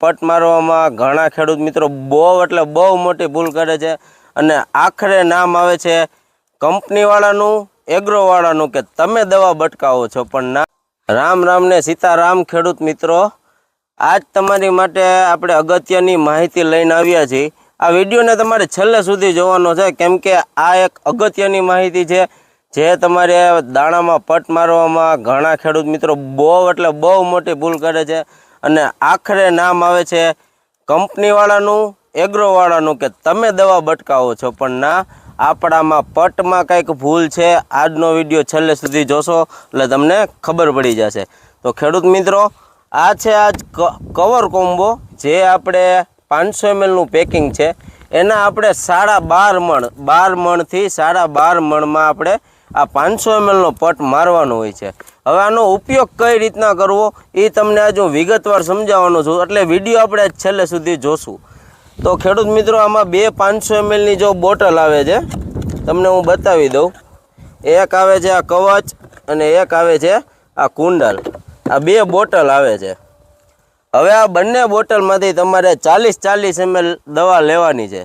પટ મારવામાં ઘણા ખેડૂત મિત્રો બહુ એટલે બહુ મોટી ભૂલ કરે છે અને આખરે નામ આવે છે કંપનીવાળાનું, એગ્રોવાળાનું કે તમે દવા બટકાવો છો. પણ ના, રામ રામ ને સીતારામ ખેડૂત મિત્રો. આજ તમારી માટે આપણે અગત્યની માહિતી લઈને આવ્યા છીએ. આ વિડીયોને તમારે છેલ્લે સુધી જોવાનો છે, કેમ કે આ એક અગત્યની માહિતી છે જે તમારે દાણામાં પટ મારવામાં ઘણા ખેડૂત મિત્રો બહુ એટલે બહુ મોટી ભૂલ કરે છે અને આખરે નામ આવે છે કંપનીવાળાનું, એગ્રોવાળાનું કે તમે દવા બટકાવો છો. પણ ના, આપણામાં પટમાં કંઈક ભૂલ છે. આજનો વિડીયો છેલ્લે સુધી જોશો એટલે તમને ખબર પડી જશે. તો ખેડૂત મિત્રો, આ છે આજ કવર કોમ્બો જે આપણે 500 mlનું પેકિંગ છે. એના આપણે 12.5 મણથી 12.5 મણમાં આપણે આ 500 mlનો પટ મારવાનો હોય છે. હવે આનો ઉપયોગ કઈ રીતના કરવો એ તમને આજે હું વિગતવાર સમજાવવાનો છું, એટલે વિડીયો આપણે છેલ્લે સુધી જોશું. તો ખેડૂત મિત્રો, આમાં બે 500 mlની જો બોટલ આવે છે, તમને હું બતાવી દઉં. એક આવે છે આ કવચ અને એક આવે છે આ કુંડલ. આ બે બોટલ આવે છે. હવે આ બંને બોટલમાંથી તમારે 40 ml દવા લેવાની છે.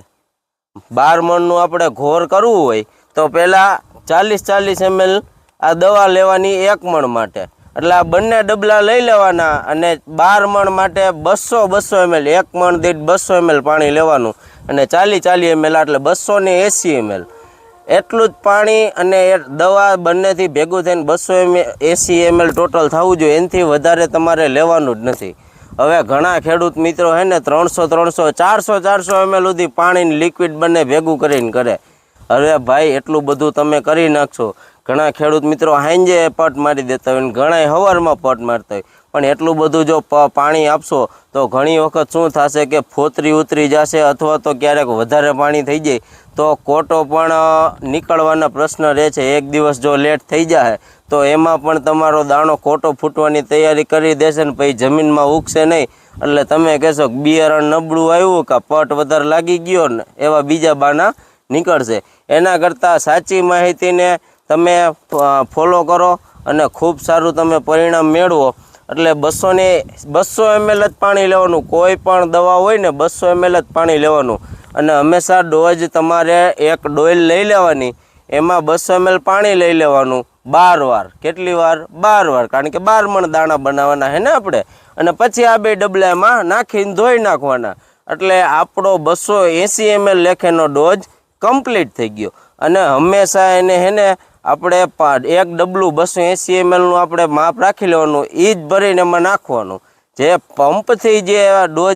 12 મણનું આપણે ઘોર કરવું હોય તો પહેલાં 40 ml આ દવા લેવાની 1 મણ માટે. એટલે આ બંને ડબલા લઈ લેવાના અને 12 મણ માટે 200 ml, 1 મણ દીઠ 200 ml પાણી લેવાનું અને 40 ml એટલે 280 ml એટલું જ પાણી અને એ દવા બંનેથી ભેગું થઈને 280 ml ટોટલ થવું જોઈએ. એનાથી વધારે તમારે લેવાનું જ નથી. હવે ઘણા ખેડૂત મિત્રો હે ને 300, 400 ml સુધી પાણીની લિક્વિડ બંને ભેગું કરીને કરે. અરે ભાઈ, એટલું બધું તમે કરી નાખશો. ઘણા ખેડૂત મિત્રો હાંજે પટ મારી દેતા હોય ને ઘણા સવારમાં પટ મારતા હોય. પણ એટલું બધું જો પાણી આપશો તો ઘણી વખત શું થશે કે ફોતરી ઉતરી જશે અથવા તો ક્યારેક વધારે પાણી થઈ જાય તો કોટો પણ નીકળવાના પ્રશ્ન રહે છે. એક દિવસ જો લેટ થઈ જાય તો એમાં પણ તમારો દાણો કોટો ફૂટવાની તૈયારી કરી દેશે ને પછી જમીનમાં ઉગશે નહીં. એટલે તમે કહેશો કે બિયારણ નબળું આવ્યું કે પટ વધારે લાગી ગયો ને એવા બીજા બાના નીકળશે. એના કરતાં સાચી માહિતીને તમે ફોલો કરો અને ખૂબ સારું તમે પરિણામ મેળવો. એટલે 200 ml જ પાણી લેવાનું. કોઈ પણ દવા હોય ને 200 ml જ પાણી લેવાનું અને હંમેશા ડોઝ તમારે એક ડોલ લઈ લેવાની, એમાં 200 ml પાણી લઈ લેવાનું 12 વાર. કેટલી વાર? 12 વાર, કારણ કે 12 મણ દાણા બનાવવાના હે ને આપણે. અને પછી આ બે ડબલામાં નાખીને ધોઈ નાખવાના. એટલે આપણો 280 ml લેખેનો ડોઝ કમ્પ્લીટ થઈ ગયો. અને હંમેશા એને હે ને આપણે એક ડબલું 280 mlનું આપણે માપ રાખી લેવાનું, એ જ ભરીને એમાં નાખવાનું. જે પંપથી જે ડોઝ